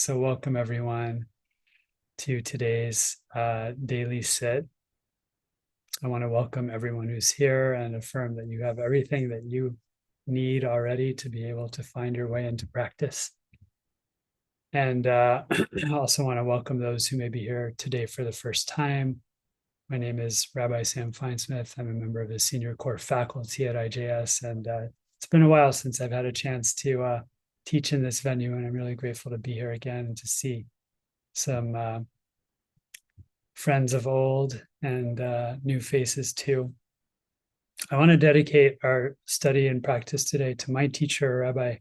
So welcome everyone to today's daily sit. I want to welcome everyone who's here and affirm that you have everything that you need already to be able to find your way into practice. And I also want to welcome those who may be here today for the first time. My name is Rabbi Sam Feinsmith. I'm a member of the senior core faculty at IJS, and it's been a while since I've had a chance to teach in this venue, and I'm really grateful to be here again and to see some friends of old and new faces too. I want to dedicate our study and practice today to my teacher, Rabbi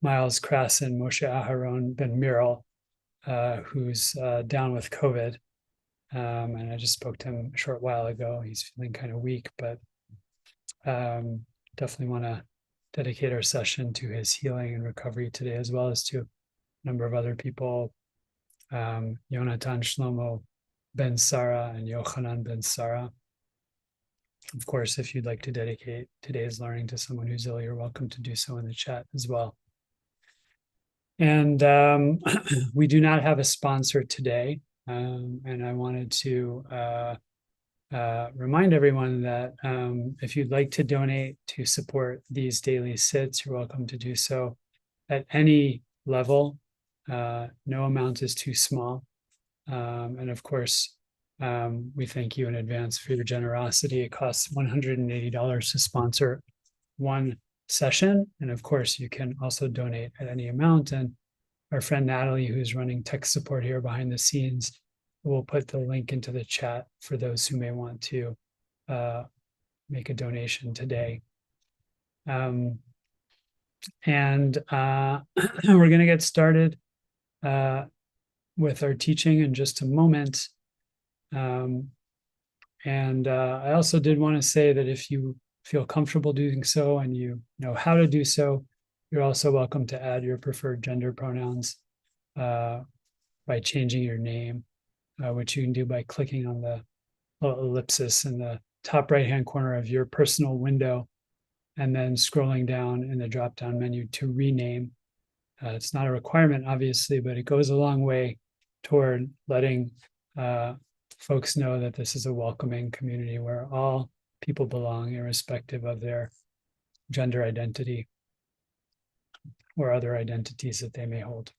Miles Krasin Moshe Aharon Ben Miral, who's down with COVID. And I just spoke to him a short while ago. He's feeling kind of weak, but definitely want to dedicate our session to his healing and recovery today, as well as to a number of other people, Yonatan Shlomo Ben Sarah and Yochanan Ben Sarah. Of course, if you'd like to dedicate today's learning to someone who's ill, you're welcome to do so in the chat as well. And we do not have a sponsor today. And I wanted to remind everyone that if you'd like to donate to support these daily sits, you're welcome to do so at any level. No amount is too small. And of course, we thank you in advance for your generosity. It costs $180 to sponsor one session. And of course, you can also donate at any amount. And our friend Natalie, who's running tech support here behind the scenes, will put the link into the chat for those who may want to make a donation today. And we're going to get started with our teaching in just a moment. I also did want to say that if you feel comfortable doing so and you know how to do so, you're also welcome to add your preferred gender pronouns by changing your name, which you can do by clicking on the little ellipsis in the top right-hand corner of your personal window, and then scrolling down in the drop-down menu to rename. It's not a requirement, obviously, but it goes a long way toward letting folks know that this is a welcoming community where all people belong, irrespective of their gender identity or other identities that they may hold.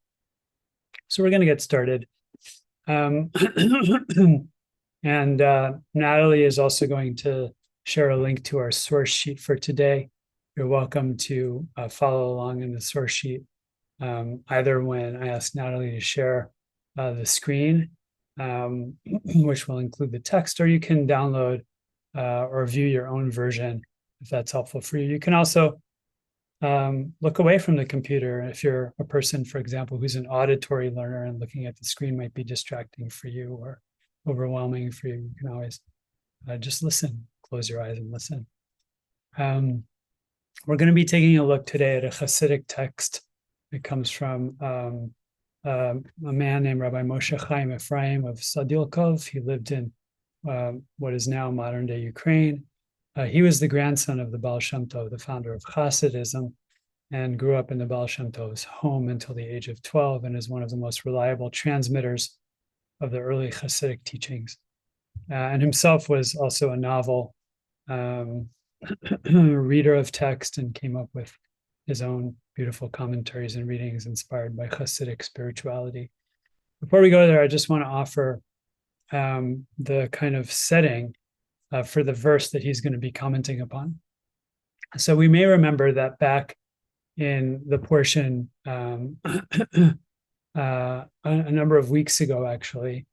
So we're going to get started. And Natalie is also going to share a link to our source sheet for today. You're welcome to follow along in the source sheet, either when I ask Natalie to share the screen, which will include the text, or you can download or view your own version if that's helpful for you. You can also look away from the computer. If you're a person, for example, who's an auditory learner and looking at the screen might be distracting for you or overwhelming for you, you can always just listen, close your eyes and listen. We're going to be taking a look today at a Hasidic text. It comes from a man named Rabbi Moshe Chaim Ephraim of Sadilkov. He lived in what is now modern-day Ukraine. He was the grandson of the Baal Shem Tov, the founder of Hasidism, and grew up in the Baal Shem Tov's home until the age of 12, and is one of the most reliable transmitters of the early Hasidic teachings. And himself was also a novel reader of text and came up with his own beautiful commentaries and readings inspired by Hasidic spirituality. Before we go there, I just want to offer the kind of setting for the verse that he's going to be commenting upon. So we may remember that back in the portion a number of weeks ago, actually,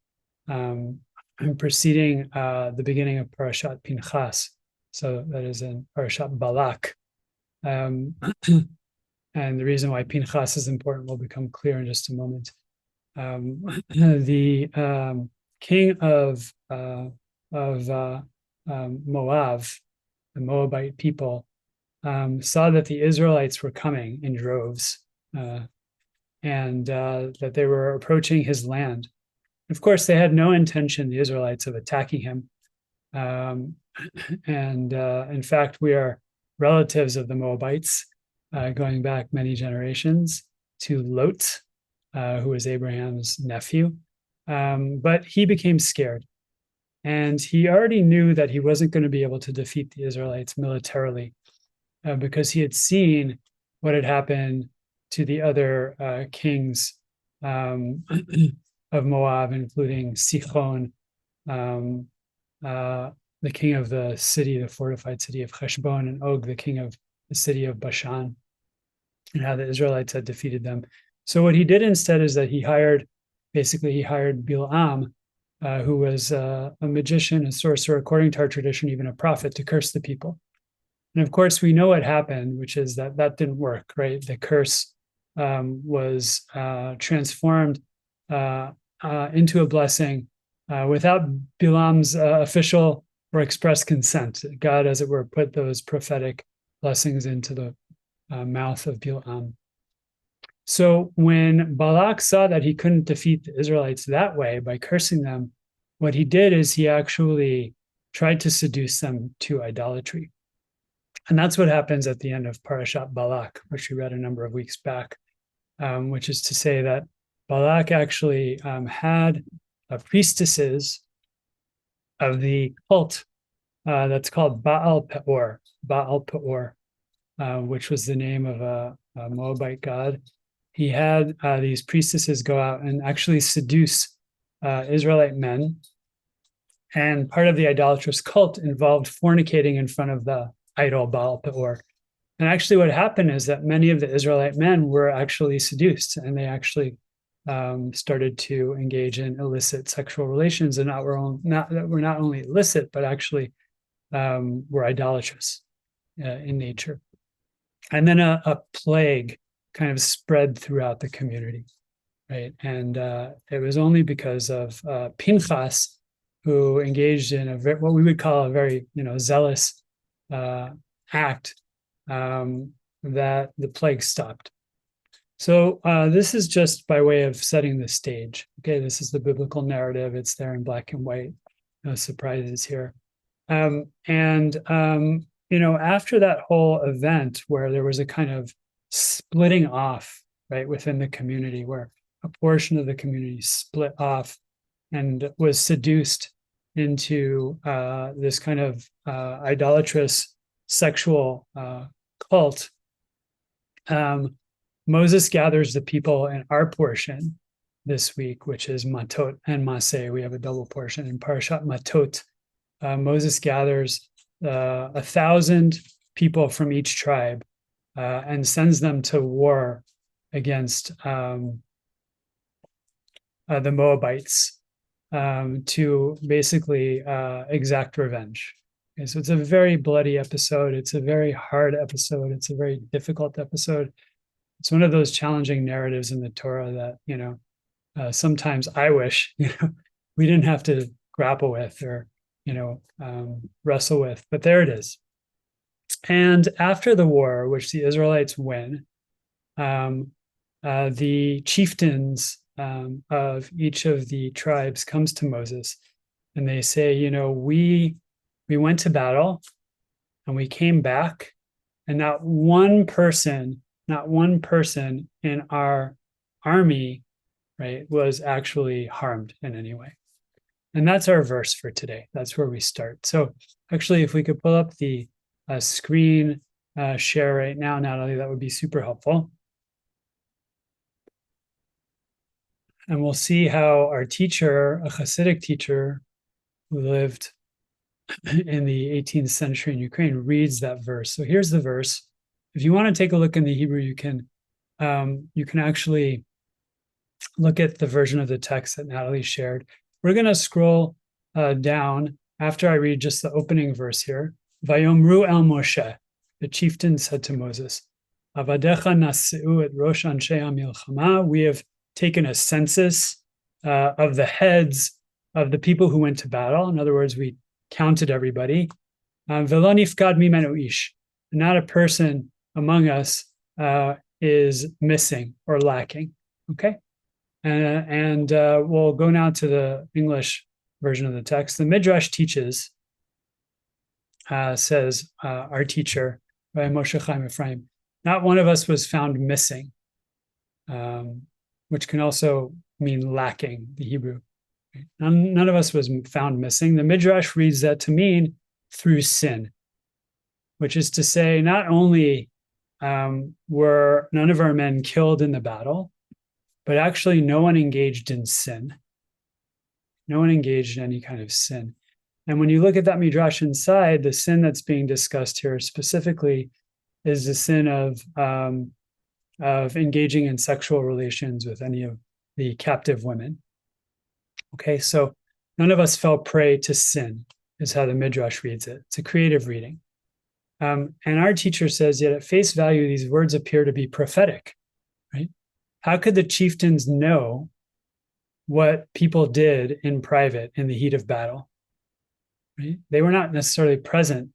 preceding the beginning of Parashat Pinchas, so that is in Parashat Balak. And the reason why Pinchas is important will become clear in just a moment. The king of Moab, the Moabite people, saw that the Israelites were coming in droves and that they were approaching his land. Of course, they had no intention, the Israelites, of attacking him. In fact, we are relatives of the Moabites, going back many generations to Lot, who was Abraham's nephew. But he became scared. And he already knew that he wasn't going to be able to defeat the Israelites militarily because he had seen what had happened to the other kings of Moab, including Sichon, the king of the city, the fortified city of Heshbon, and Og, the king of the city of Bashan, and how the Israelites had defeated them. So what he did instead is that he hired Bilam, who was a magician, a sorcerer, according to our tradition, even a prophet, to curse the people. And of course, we know what happened, which is that didn't work, right? The curse was transformed into a blessing without Bilam's official or express consent. God, as it were, put those prophetic blessings into the mouth of Bilam. So when Balak saw that he couldn't defeat the Israelites that way by cursing them, what he did is he actually tried to seduce them to idolatry. And that's what happens at the end of Parashat Balak, which we read a number of weeks back, which is to say that Balak actually had priestesses of the cult that's called Baal Peor, which was the name of a Moabite god. He had these priestesses go out and actually seduce Israelite men. And part of the idolatrous cult involved fornicating in front of the idol Baal Peor. And actually what happened is that many of the Israelite men were actually seduced, and they actually started to engage in illicit sexual relations, and were not only illicit, but actually were idolatrous in nature. And then a plague kind of spread throughout the community, right? And it was only because of Pinchas, who engaged in what we would call a very zealous act, that the plague stopped. So this is just by way of setting the stage. Okay, this is the biblical narrative. It's there in black and white. No surprises here. After that whole event where there was a kind of splitting off, right, within the community, where a portion of the community split off and was seduced into this kind of idolatrous sexual cult, Moses gathers the people in our portion this week, which is Matot and Maseh. We have a double portion in Parashat Matot. Moses gathers 1,000 people from each tribe and sends them to war against the Moabites to basically exact revenge. Okay, so it's a very bloody episode. It's a very hard episode. It's a very difficult episode. It's one of those challenging narratives in the Torah that, sometimes I wish, we didn't have to grapple with or, wrestle with, but there it is. And after the war, which the Israelites win, the chieftains of each of the tribes comes to Moses and they say, we went to battle and we came back, and not one person in our army, right, was actually harmed in any way. And that's our verse for today. That's where we start. So actually, if we could pull up the screen share right now, Natalie, that would be super helpful. And we'll see how our teacher, a Hasidic teacher who lived in the 18th century in Ukraine, reads that verse. So here's the verse. If you want to take a look in the Hebrew, you can actually look at the version of the text that Natalie shared. We're going to scroll down after I read just the opening verse here. Vayomru el Moshe, the chieftain said to Moses, Avadecha naseu et rosh anshe hamilchama. We have taken a census of the heads of the people who went to battle. In other words, we counted everybody. Velo nifkad mimenu ish. Not a person among us is missing or lacking. Okay? And we'll go now to the English version of the text. The Midrash teaches, says our teacher, Rabbi Moshe Chaim Ephraim, not one of us was found missing. which can also mean lacking, the Hebrew. None of us was found missing. The Midrash reads that to mean through sin, which is to say, not only were none of our men killed in the battle, but actually no one engaged in sin. No one engaged in any kind of sin. And when you look at that Midrash inside, the sin that's being discussed here specifically is the sin of engaging in sexual relations with any of the captive women. Okay, so none of us fell prey to sin, is how the Midrash reads it. It's a creative reading. And our teacher says, yet at face value, these words appear to be prophetic, right? How could the chieftains know what people did in private in the heat of battle? Right? They were not necessarily present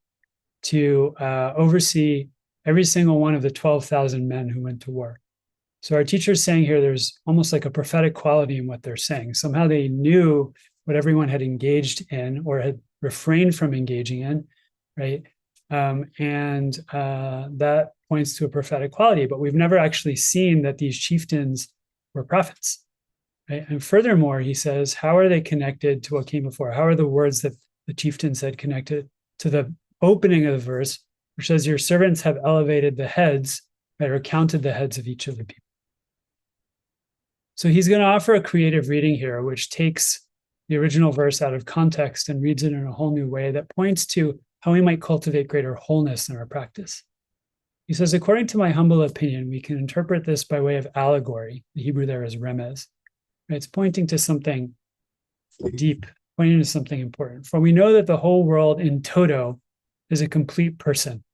to oversee every single one of the 12,000 men who went to war. So our teacher is saying here, there's almost like a prophetic quality in what they're saying. Somehow they knew what everyone had engaged in or had refrained from engaging in, right? That points to a prophetic quality, but we've never actually seen that these chieftains were prophets, right? And furthermore, he says, how are they connected to what came before? How are the words that the chieftain said connected to the opening of the verse, which says, your servants have elevated the heads, right, or counted the heads of each of the people. So he's going to offer a creative reading here, which takes the original verse out of context and reads it in a whole new way that points to how we might cultivate greater wholeness in our practice. He says, according to my humble opinion, we can interpret this by way of allegory. The Hebrew there is remez. Right? It's pointing to something deep, pointing to something important. For we know that the whole world in toto is a complete person.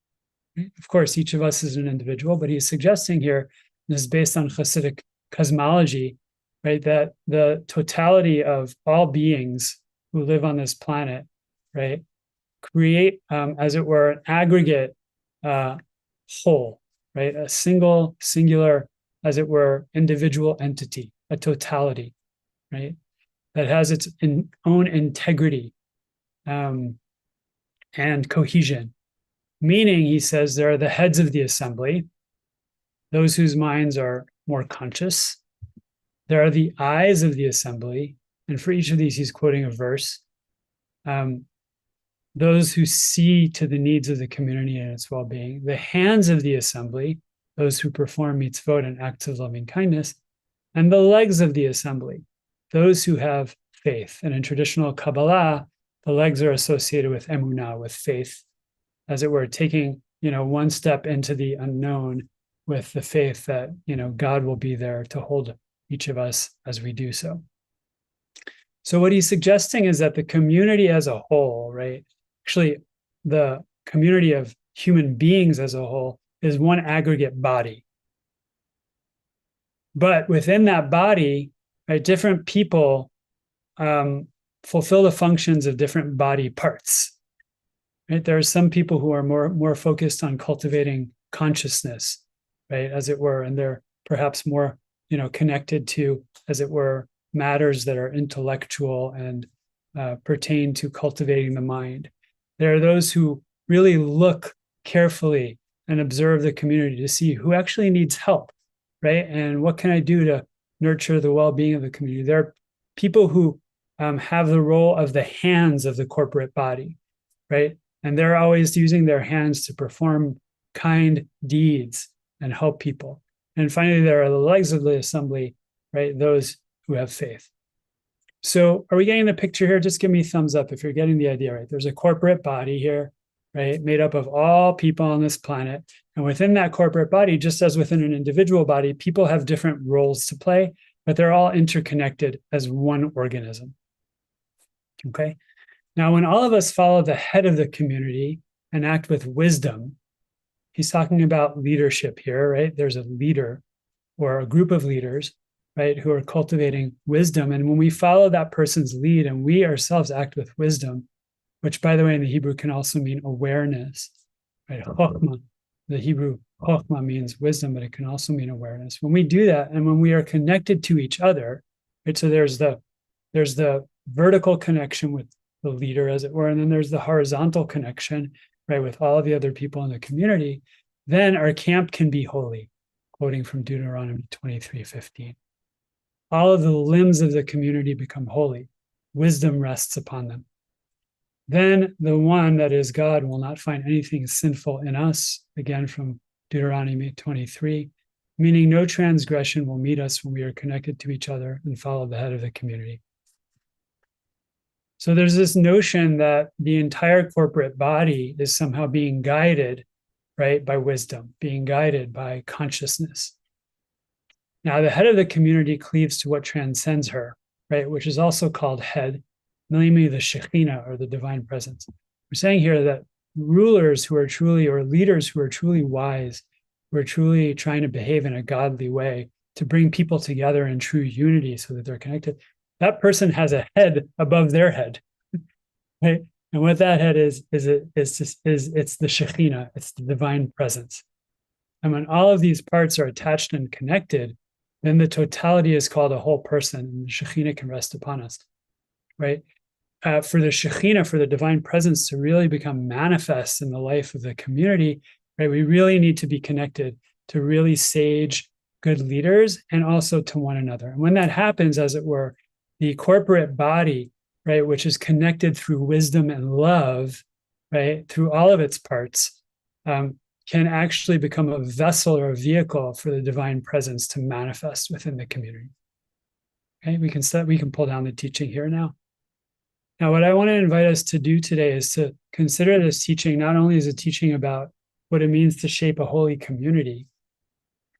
Right? Of course, each of us is an individual, but he's suggesting here, this is based on Hasidic cosmology, right, that the totality of all beings who live on this planet, right, create, as it were, an aggregate whole, right, a singular, as it were, individual entity, a totality, right, that has its own integrity and cohesion. Meaning, he says, there are the heads of the assembly, those whose minds are more conscious. There are the eyes of the assembly, and for each of these, he's quoting a verse. Those who see to the needs of the community and its well-being. The hands of the assembly, those who perform mitzvot and acts of loving kindness. And the legs of the assembly, those who have faith. And in traditional Kabbalah, the legs are associated with emunah, with faith, as it were, taking, one step into the unknown with the faith that, God will be there to hold each of us as we do so. So what he's suggesting is that the community as a whole, right, actually the community of human beings as a whole is one aggregate body. But within that body, right, different people fulfill the functions of different body parts. Right? There are some people who are more focused on cultivating consciousness, right, as it were, and they're perhaps more, connected to, as it were, matters that are intellectual and pertain to cultivating the mind. There are those who really look carefully and observe the community to see who actually needs help, right? And what can I do to nurture the well-being of the community? There are people who have the role of the hands of the corporate body, right? And they're always using their hands to perform kind deeds and help people. And finally, there are the legs of the assembly, right? Those who have faith. So are we getting the picture here? Just give me a thumbs up if you're getting the idea, right? There's a corporate body here, right? Made up of all people on this planet. And within that corporate body, just as within an individual body, people have different roles to play, but they're all interconnected as one organism. Okay. Now, when all of us follow the head of the community and act with wisdom, he's talking about leadership here, right? There's a leader or a group of leaders, right, who are cultivating wisdom. And when we follow that person's lead and we ourselves act with wisdom, which, by the way, in the Hebrew can also mean awareness, right? Chokhmah. The Hebrew chokhmah means wisdom, but it can also mean awareness. When we do that, and when we are connected to each other, right? So there's the vertical connection with the leader, as it were, and then there's the horizontal connection, right, with all of the other people in the community. Then our camp can be holy, quoting from Deuteronomy 23:15. all of the limbs of the community become holy. Wisdom rests upon them. Then the one that is God will not find anything sinful in us, again from Deuteronomy 23, meaning no transgression will meet us when we are connected to each other and follow the head of the community. So there's this notion that the entire corporate body is somehow being guided, right, by wisdom, being guided by consciousness. Now, the head of the community cleaves to what transcends her, right, which is also called head, namely the Shekhinah, or the divine presence. We're saying here that rulers who are truly, or leaders who are truly wise, who are truly trying to behave in a godly way to bring people together in true unity so that they're connected, that person has a head above their head, right? And what that head is it's the Shekhinah, it's the divine presence. And when all of these parts are attached and connected, then the totality is called a whole person, and the Shekhinah can rest upon us, right? For the Shekhinah, for the divine presence to really become manifest in the life of the community, right, we really need to be connected to really sage, good leaders, and also to one another. And when that happens, as it were, the corporate body, right, which is connected through wisdom and love, right, through all of its parts, can actually become a vessel or a vehicle for the divine presence to manifest within the community. Okay, we can pull down the teaching here now. Now, what I want to invite us to do today is to consider this teaching not only as a teaching about what it means to shape a holy community,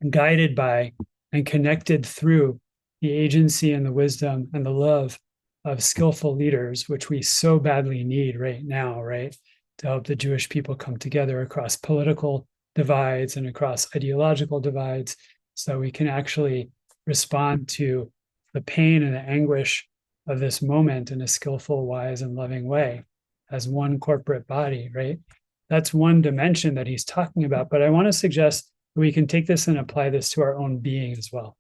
guided by and connected through the agency and the wisdom and the love of skillful leaders, which we so badly need right now, right? To help the Jewish people come together across political divides and across ideological divides, so we can actually respond to the pain and the anguish of this moment in a skillful, wise, and loving way as one corporate body, right? That's one dimension that he's talking about. But I want to suggest that we can take this and apply this to our own being as well,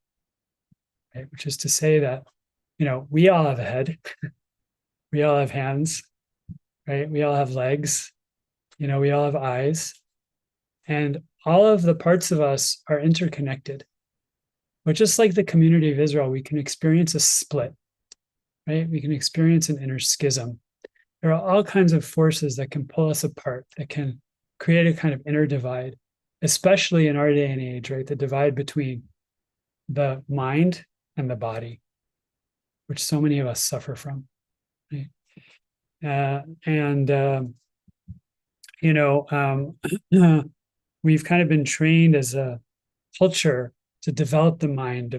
right? Which is to say that, we all have a head, we all have hands, right? We all have legs, we all have eyes, and all of the parts of us are interconnected. But just like the community of Israel, we can experience a split, right? We can experience an inner schism. There are all kinds of forces that can pull us apart, that can create a kind of inner divide, especially in our day and age, right? The divide between the mind and the body, which so many of us suffer from, right? We've kind of been trained as a culture to develop the mind,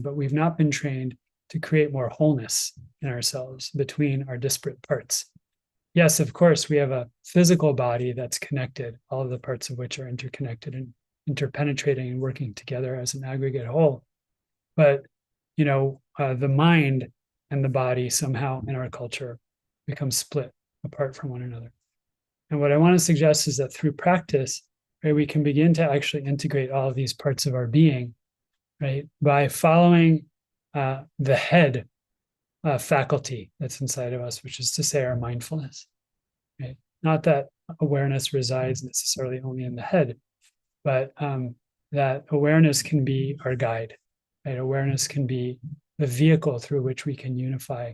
but we've not been trained to create more wholeness in ourselves between our disparate parts. Yes, of course, we have a physical body that's connected, all of the parts of which are interconnected and interpenetrating and working together as an aggregate whole. But, the mind and the body somehow in our culture become split apart from one another. And what I want to suggest is that through practice, right, we can begin to actually integrate all of these parts of our being, right, by following the head faculty that's inside of us, which is to say our mindfulness, right? Not that awareness resides necessarily only in the head, but that awareness can be our guide, right? Awareness can be the vehicle through which we can unify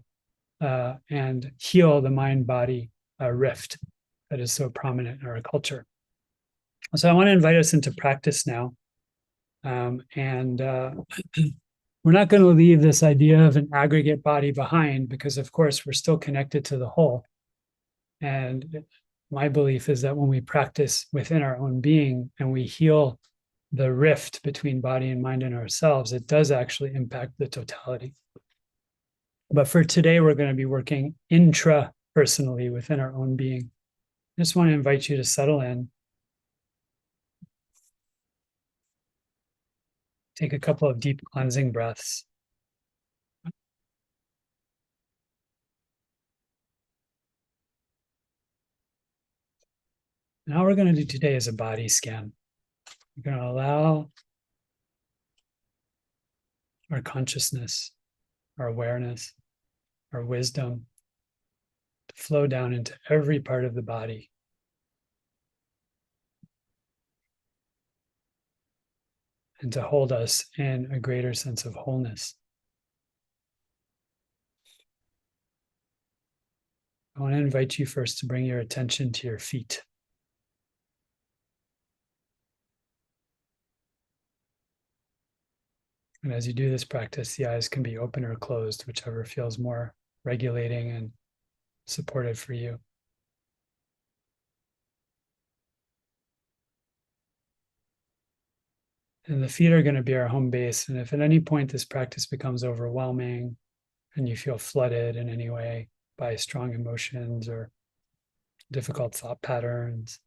and heal the mind-body rift that is so prominent in our culture. So I want to invite us into practice now. We're not going to leave this idea of an aggregate body behind, because of course we're still connected to the whole. And my belief is that when we practice within our own being and we heal the rift between body and mind and ourselves, it does actually impact the totality. But for today, we're going to be working intra-personally within our own being. I just want to invite you to settle in. Take a couple of deep cleansing breaths. And all we're going to do today is a body scan. We're going to allow our consciousness, our awareness, our wisdom to flow down into every part of the body. and to hold us in a greater sense of wholeness. I want to invite you first to bring your attention to your feet. And as you do this practice, the eyes can be open or closed, whichever feels more regulating and supportive for you. And the feet are going to be our home base. And if at any point this practice becomes overwhelming and you feel flooded in any way by strong emotions or difficult thought patterns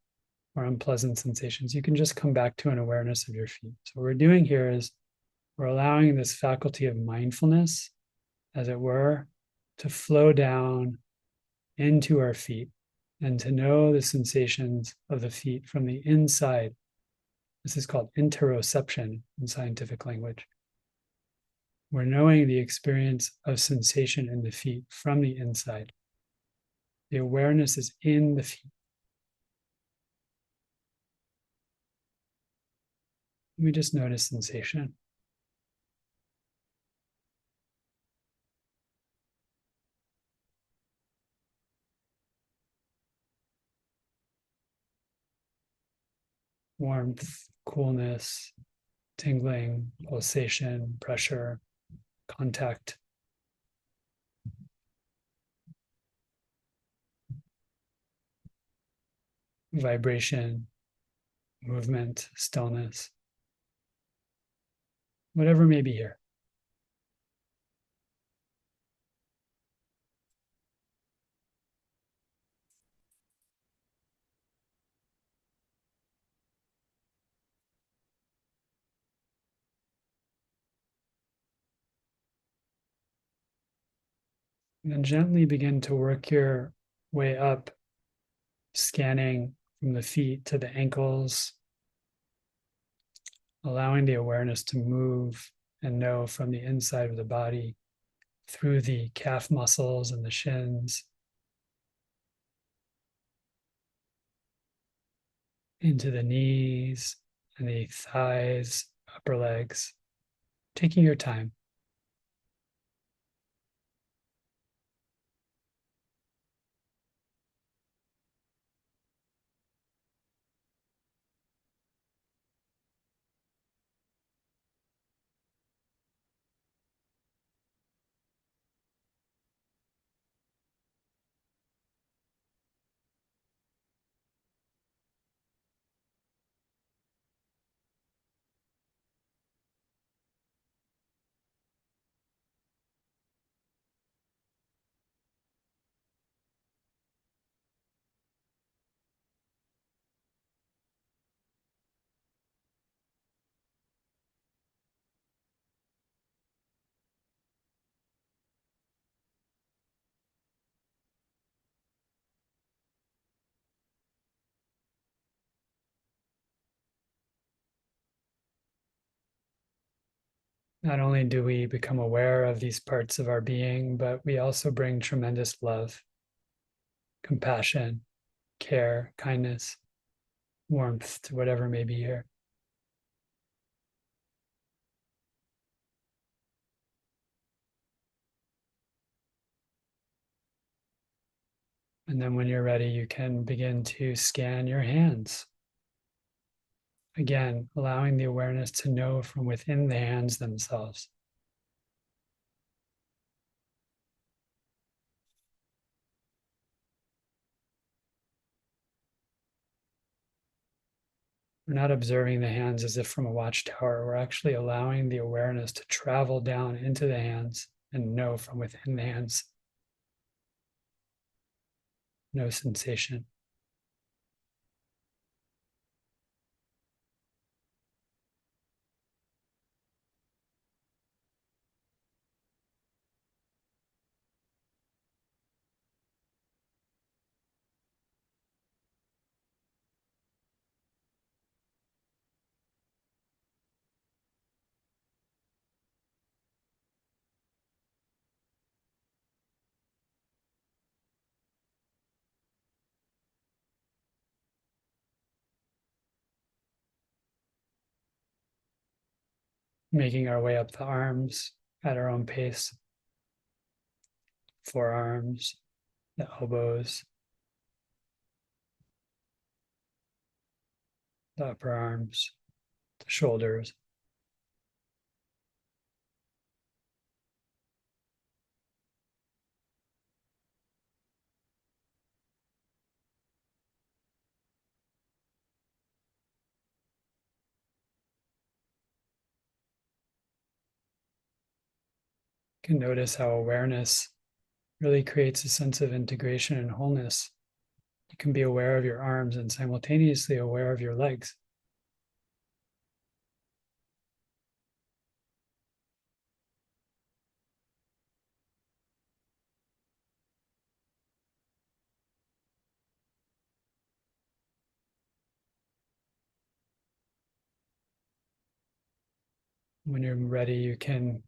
or unpleasant sensations, you can just come back to an awareness of your feet. So what we're doing here is we're allowing this faculty of mindfulness, as it were, to flow down into our feet and to know the sensations of the feet from the inside. This is called interoception in scientific language. We're knowing the experience of sensation in the feet from the inside. The awareness is in the feet. We just notice sensation. Warmth, coolness, tingling, pulsation, pressure, contact. Vibration, movement, stillness, whatever may be here. And then gently begin to work your way up, scanning from the feet to the ankles, allowing the awareness to move and know from the inside of the body through the calf muscles and the shins into the knees and the thighs, upper legs, taking your time. Not only do we become aware of these parts of our being, but we also bring tremendous love, compassion, care, kindness, warmth to whatever may be here. And then when you're ready, you can begin to scan your hands. Again, allowing the awareness to know from within the hands themselves. We're not observing the hands as if from a watchtower. We're actually allowing the awareness to travel down into the hands and know from within the hands. No sensation. making our way up the arms at our own pace. Forearms, the elbows, the upper arms, the shoulders. You can notice how awareness really creates a sense of integration and wholeness. You can be aware of your arms and simultaneously aware of your legs. When you're ready, you can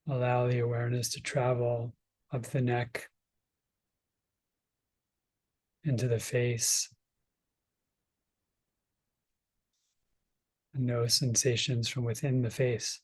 allow the awareness to travel up the neck, into the face, and no sensations from within the face.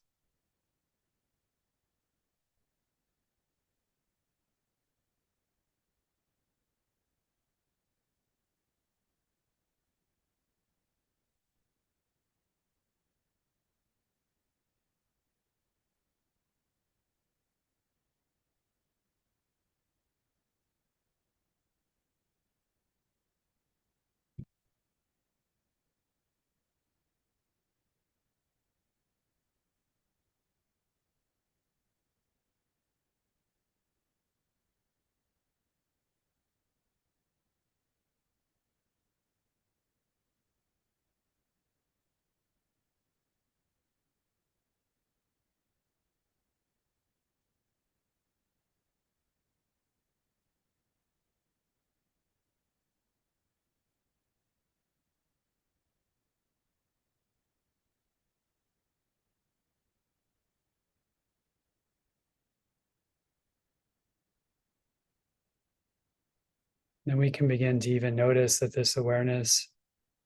Then we can begin to even notice that this awareness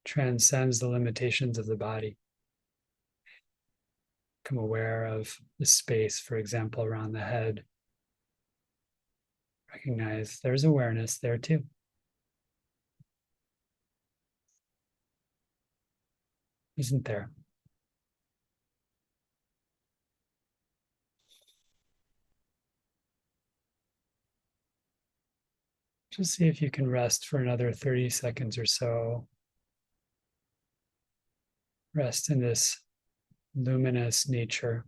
transcends the limitations of the body. Become aware of the space, for example, around the head. Recognize there's awareness there too. Isn't there? Just see if you can rest for another 30 seconds or so. Rest in this luminous nature,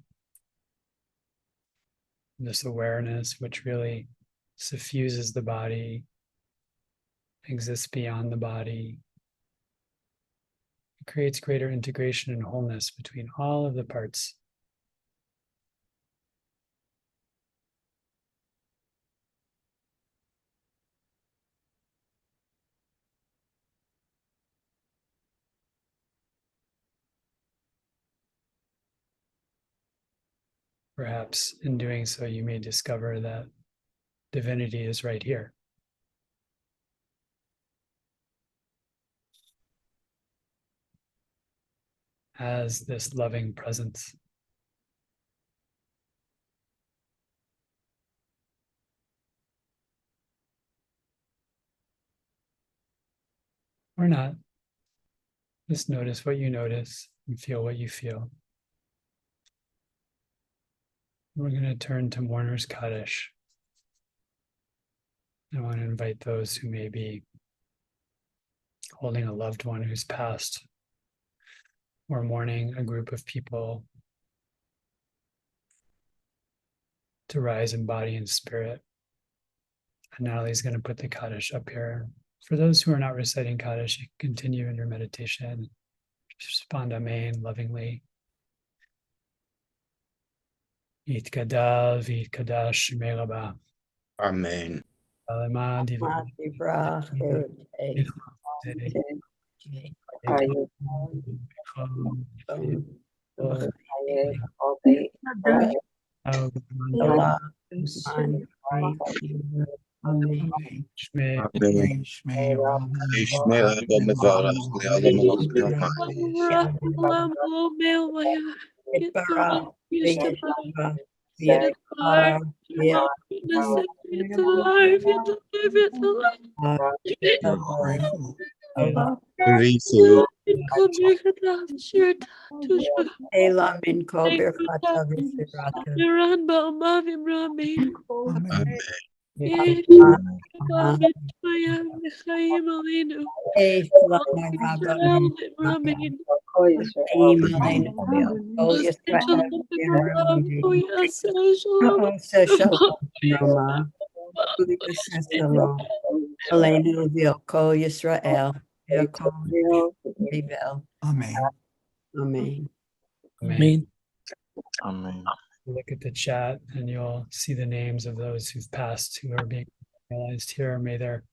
this awareness, which really suffuses the body, exists beyond the body. It creates greater integration and wholeness between all of the parts. Perhaps in doing so, you may discover that divinity is right here. As this loving presence. Or not. Just notice what you notice and feel what you feel. We're going to turn to Mourner's Kaddish. I want to invite those who may be holding a loved one who's passed or mourning a group of people to rise in body and spirit. And Natalie's going to put the Kaddish up here. For those who are not reciting Kaddish, you can continue in your meditation. Just respond Amen lovingly. Yitkadal v'yitkadash shmei Rabbi. Amen. Alema Divrach Amen. Shmei Rabbi, Shmei Rabbi, Ishmael Abba Mevarach, Le'olam Olam we're grateful. Rifu, Elam in Kober Kata Visirata. Amen. Amen. Amen. Amen. Amen. Look at the chat and you'll see the names of those who've passed who are being realized here. May their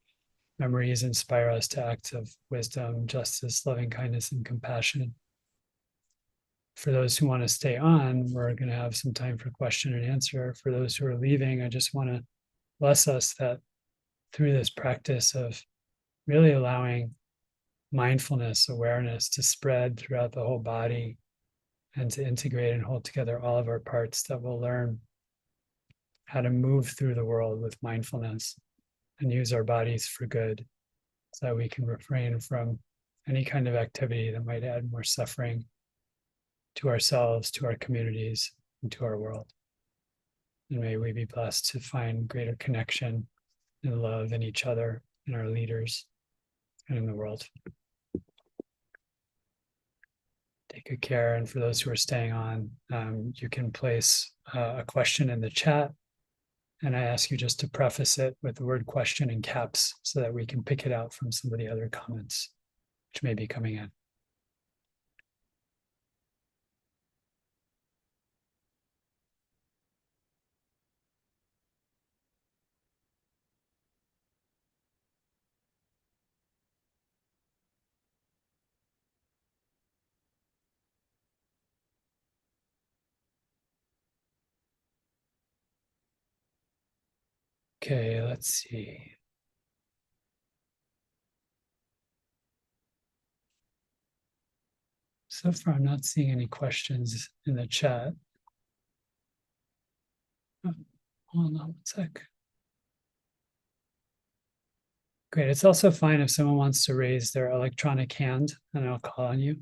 memories inspire us to acts of wisdom, justice, loving kindness, and compassion. For those who want to stay on, we're going to have some time for question and answer. For those who are leaving, I just want to bless us that through this practice of really allowing mindfulness, awareness to spread throughout the whole body and to integrate and hold together all of our parts, that we'll learn how to move through the world with mindfulness and use our bodies for good so that we can refrain from any kind of activity that might add more suffering to ourselves, to our communities, and to our world. And may we be blessed to find greater connection and love in each other, in our leaders, and in the world. Take good care. And for those who are staying on, you can place a question in the chat. And I ask you just to preface it with the word question in caps so that we can pick it out from some of the other comments which may be coming in. Okay, let's see. So far, I'm not seeing any questions in the chat. Oh, hold on one sec. Great. It's also fine if someone wants to raise their electronic hand and I'll call on you.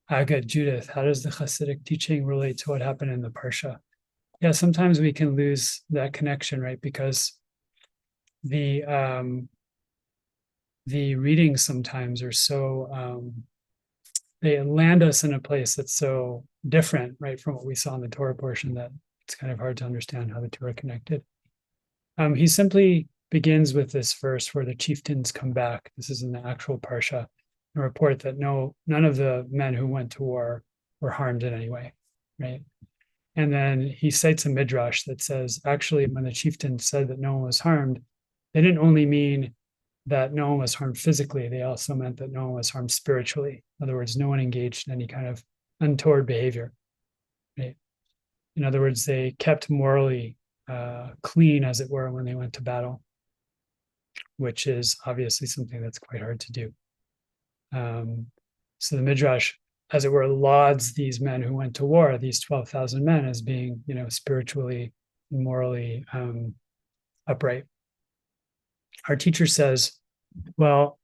Good. Judith, how does the Hasidic teaching relate to what happened in the Parsha? Yeah, sometimes we can lose that connection, right? Because the readings sometimes are so they land us in a place that's so different, right, from what we saw in the Torah portion, that it's kind of hard to understand how the two are connected. He simply begins with this verse where the chieftains come back. This is in the actual Parsha, and report that none of the men who went to war were harmed in any way, right? And then he cites a midrash that says, actually, when the chieftains said that no one was harmed, they didn't only mean that no one was harmed physically, they also meant that no one was harmed spiritually. In other words, no one engaged in any kind of untoward behavior, right? In other words, they kept morally clean, as it were, when they went to battle, which is obviously something that's quite hard to do. So the midrash, as it were, lauds these men who went to war, these 12,000 men, as being, spiritually and morally upright. Our teacher says, well,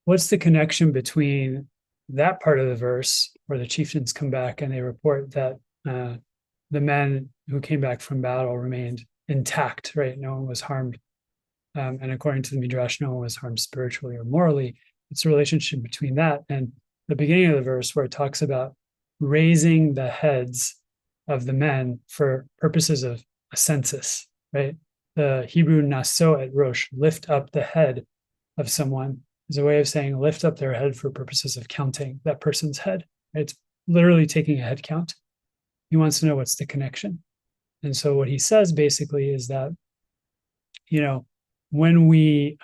what's the connection between that part of the verse where the chieftains come back and they report that the men who came back from battle remained intact, right? No one was harmed. And according to the Midrash, no one was harmed spiritually or morally. It's a relationship between that and the beginning of the verse where it talks about raising the heads of the men for purposes of a census, right? The Hebrew naso et rosh, lift up the head of someone, is a way of saying lift up their head for purposes of counting that person's head. It's literally taking a head count. He wants to know what's the connection. And so what he says basically is that, when we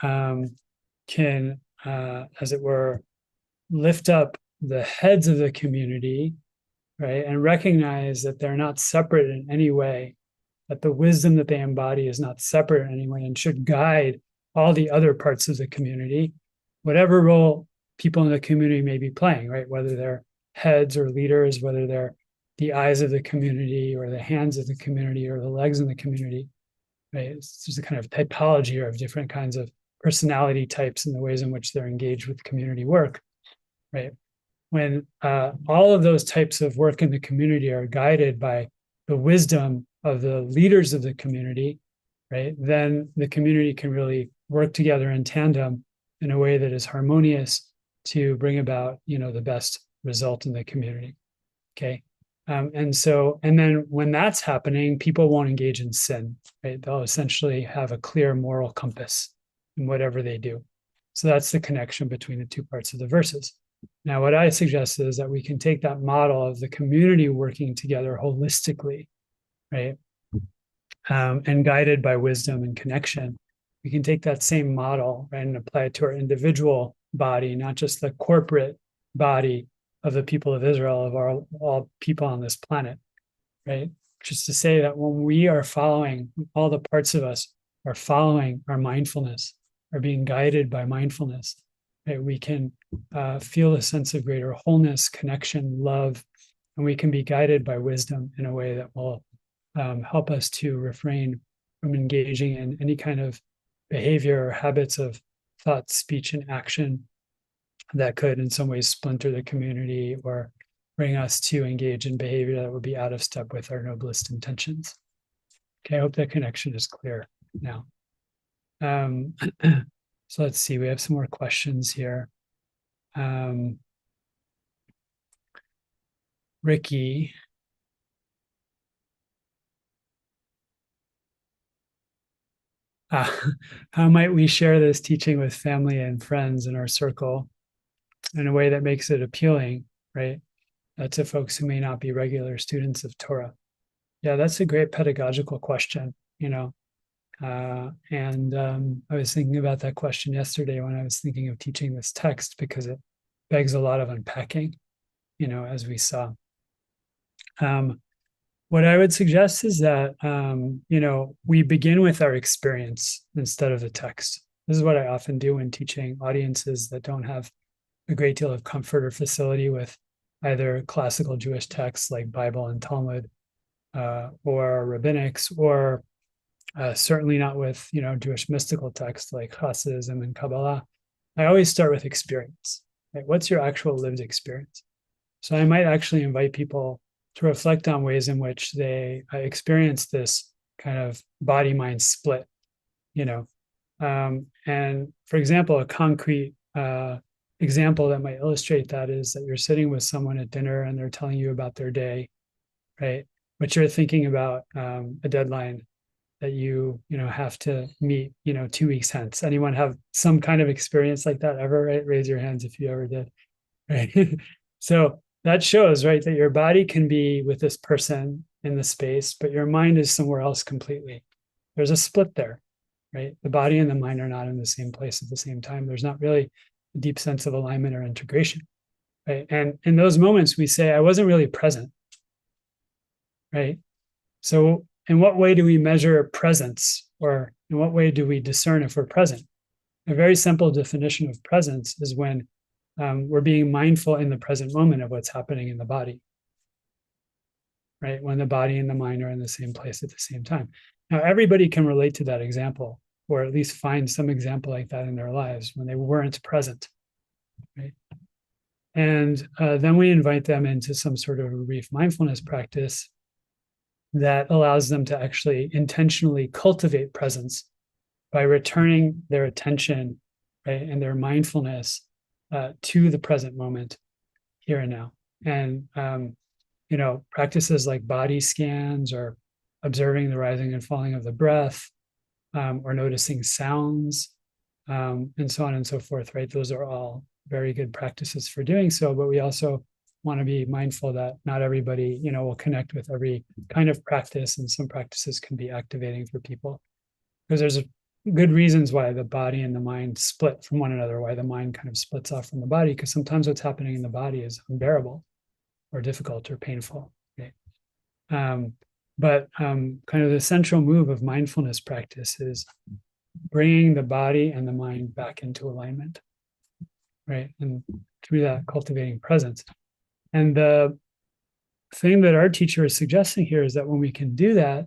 can, as it were, lift up the heads of the community, right, and recognize that they're not separate in any way, that the wisdom that they embody is not separate in any way and should guide all the other parts of the community, whatever role people in the community may be playing, right? Whether they're heads or leaders, whether they're the eyes of the community or the hands of the community or the legs in the community, right? It's just a kind of typology of different kinds of personality types and the ways in which they're engaged with community work, right? When all of those types of work in the community are guided by the wisdom of the leaders of the community, right, then the community can really work together in tandem in a way that is harmonious to bring about, the best result in the community. Okay. And then when that's happening, people won't engage in sin, right? They'll essentially have a clear moral compass in whatever they do. So that's the connection between the two parts of the verses. Now, what I suggest is that we can take that model of the community working together holistically, right? And guided by wisdom and connection. We can take that same model, right, and apply it to our individual body, not just the corporate body of the people of Israel, of all people on this planet, right? Just to say that when we are following, all the parts of us are following our mindfulness, are being guided by mindfulness, right? We can feel a sense of greater wholeness, connection, love, and we can be guided by wisdom in a way that will help us to refrain from engaging in any kind of behavior or habits of thought, speech, and action that could in some ways splinter the community or bring us to engage in behavior that would be out of step with our noblest intentions. Okay, I hope that connection is clear now. So let's see, we have some more questions here. Ricky. How might we share this teaching with family and friends in our circle in a way that makes it appealing, right? To folks who may not be regular students of Torah. Yeah, that's a great pedagogical question, I was thinking about that question yesterday when I was thinking of teaching this text, because it begs a lot of unpacking, as we saw. What I would suggest is that, we begin with our experience instead of the text. This is what I often do when teaching audiences that don't have a great deal of comfort or facility with either classical Jewish texts like Bible and Talmud, or rabbinics, or certainly not with, Jewish mystical texts like Hasidism and Kabbalah. I always start with experience. Right? What's your actual lived experience? So I might actually invite people to reflect on ways in which they experience this kind of body-mind split, and for example, a concrete example that might illustrate that is that you're sitting with someone at dinner and they're telling you about their day, right? But you're thinking about a deadline that you have to meet, 2 weeks hence. Anyone have some kind of experience like that ever, right? Raise your hands if you ever did, right? So that shows, right, that your body can be with this person in the space, but your mind is somewhere else completely. There's a split there, right? The body and the mind are not in the same place at the same time. There's not really a deep sense of alignment or integration, right? And in those moments, we say, I wasn't really present, right? So in what way do we measure presence, or in what way do we discern if we're present? A very simple definition of presence is when we're being mindful in the present moment of what's happening in the body, right? When the body and the mind are in the same place at the same time. Now, everybody can relate to that example, or at least find some example like that in their lives when they weren't present, right? And then we invite them into some sort of a brief mindfulness practice that allows them to actually intentionally cultivate presence by returning their attention, right, and their mindfulness to the present moment, here and now. And, practices like body scans, or observing the rising and falling of the breath, or noticing sounds, and so on and so forth, right? Those are all very good practices for doing so, but we also want to be mindful that not everybody, will connect with every kind of practice, and some practices can be activating for people, because there's good reasons why the body and the mind split from one another, why the mind kind of splits off from the body, because sometimes what's happening in the body is unbearable or difficult or painful, right? But kind of the central move of mindfulness practice is bringing the body and the mind back into alignment, right? And through that, cultivating presence. And the thing that our teacher is suggesting here is that when we can do that,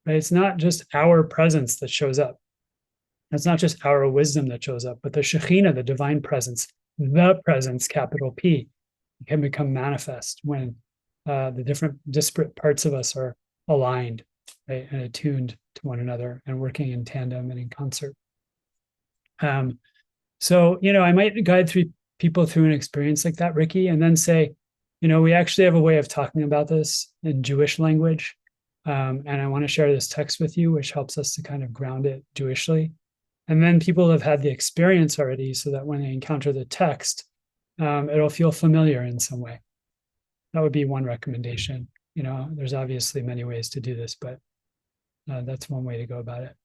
right, it's not just our presence that shows up. It's not just our wisdom that shows up, but the Shekhinah, the divine presence, the presence, capital P, can become manifest when the different disparate parts of us are aligned, right, and attuned to one another and working in tandem and in concert. So, I might guide people through an experience like that, Ricky, and then say, we actually have a way of talking about this in Jewish language. And I want to share this text with you, which helps us to kind of ground it Jewishly. And then people have had the experience already so that when they encounter the text, it'll feel familiar in some way. That would be one recommendation. There's obviously many ways to do this, but that's one way to go about it.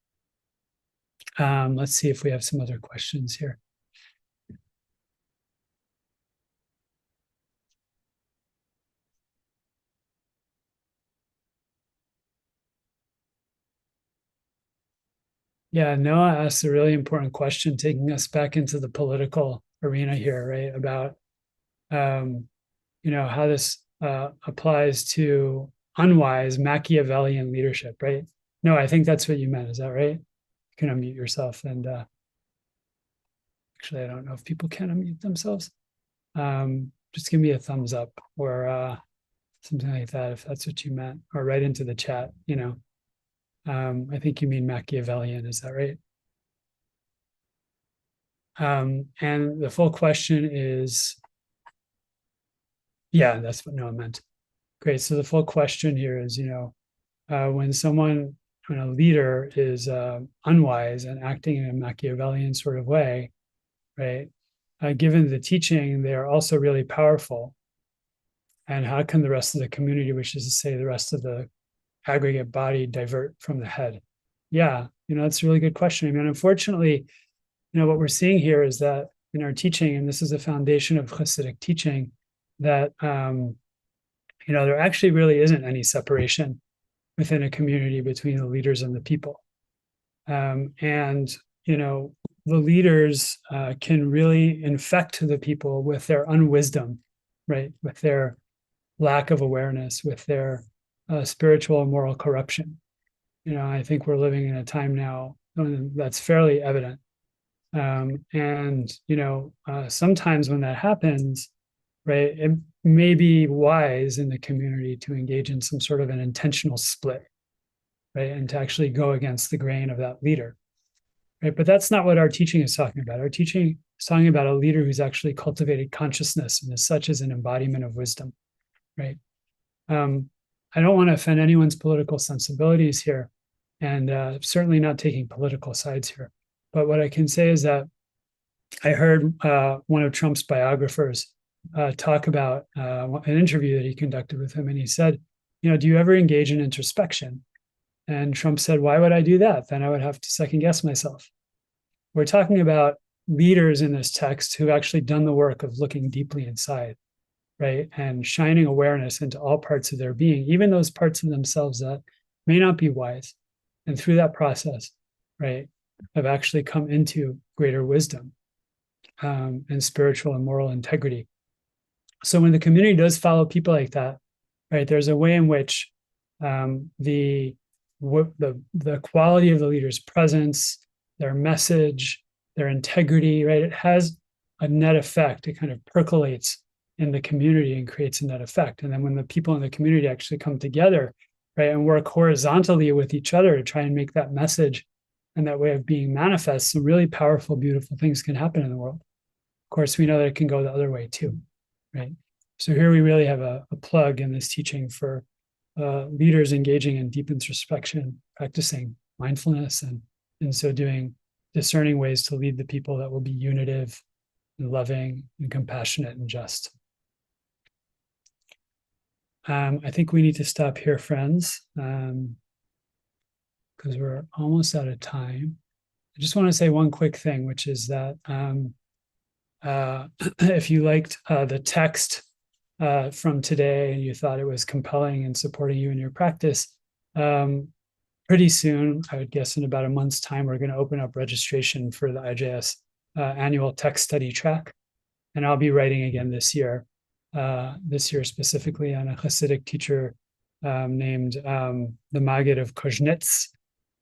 Let's see if we have some other questions here. Yeah, Noah asked a really important question, taking us back into the political arena here, right? About, how this applies to unwise Machiavellian leadership, right? No, I think that's what you meant. Is that right? You can unmute yourself. And actually, I don't know if people can unmute themselves. Just give me a thumbs up or something like that, if that's what you meant, or right into the chat, I think you mean Machiavellian, is that right? And the full question is, yeah, that's what Noah meant. Great. So the full question here is, when a leader is unwise and acting in a Machiavellian sort of way, right? Given the teaching, they are also really powerful. And how can the rest of the community, which is to say the rest of the aggregate body, divert from the head? Yeah, that's a really good question. I mean, unfortunately, what we're seeing here is that in our teaching, and this is a foundation of Hasidic teaching, that there actually really isn't any separation within a community between the leaders and the people. And the leaders can really infect the people with their unwisdom, right? With their lack of awareness, with their spiritual and moral corruption. I think we're living in a time now that's fairly evident. And sometimes when that happens, right, it may be wise in the community to engage in some sort of an intentional split, right, and to actually go against the grain of that leader, right? But that's not what our teaching is talking about. Our teaching is talking about a leader who's actually cultivated consciousness and as such is an embodiment of wisdom, right? I don't want to offend anyone's political sensibilities here, and certainly not taking political sides here. But what I can say is that I heard one of Trump's biographers talk about an interview that he conducted with him, and he said, do you ever engage in introspection? And Trump said, why would I do that? Then I would have to second guess myself. We're talking about leaders in this text who've actually done the work of looking deeply inside, right? And shining awareness into all parts of their being, even those parts of themselves that may not be wise. And through that process, right, have actually come into greater wisdom and spiritual and moral integrity. So when the community does follow people like that, right, there's a way in which the quality of the leader's presence, their message, their integrity, right, it has a net effect. It kind of percolates in the community and creates a net effect. And then when the people in the community actually come together, right, and work horizontally with each other to try and make that message and that way of being manifest, some really powerful, beautiful things can happen in the world. Of course, we know that it can go the other way too, right? So here we really have a plug in this teaching for leaders engaging in deep introspection, practicing mindfulness, and in so doing, discerning ways to lead the people that will be unitive and loving and compassionate and just. I think we need to stop here, friends, because we're almost out of time. I just want to say one quick thing, which is that if you liked the text from today and you thought it was compelling and supporting you in your practice, Pretty soon, I would guess in about a month's time, we're going to open up registration for the IJS annual text study track. And I'll be writing again this year specifically on a Hasidic teacher named the Maggid of Koznitz,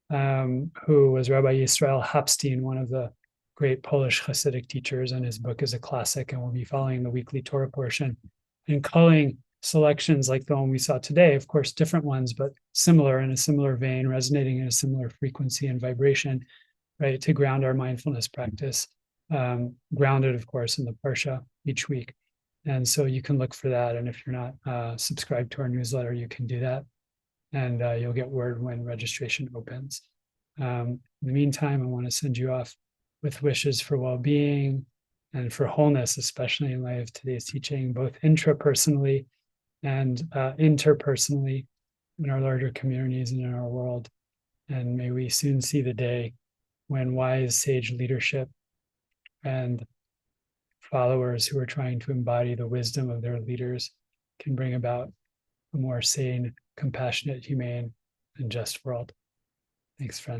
who was Rabbi Yisrael Hapstein, one of the great Polish Hasidic teachers, and his book is a classic, and we'll be following the weekly Torah portion and culling selections like the one we saw today, of course, different ones, but similar in a similar vein, resonating in a similar frequency and vibration, right, to ground our mindfulness practice, grounded, of course, in the Parsha each week. And so you can look for that. And if you're not subscribed to our newsletter, you can do that. And you'll get word when registration opens. In the meantime, I want to send you off with wishes for well-being and for wholeness, especially in light of today's teaching, both intrapersonally and interpersonally in our larger communities and in our world. And may we soon see the day when wise sage leadership and followers who are trying to embody the wisdom of their leaders can bring about a more sane, compassionate, humane, and just world. Thanks, friend.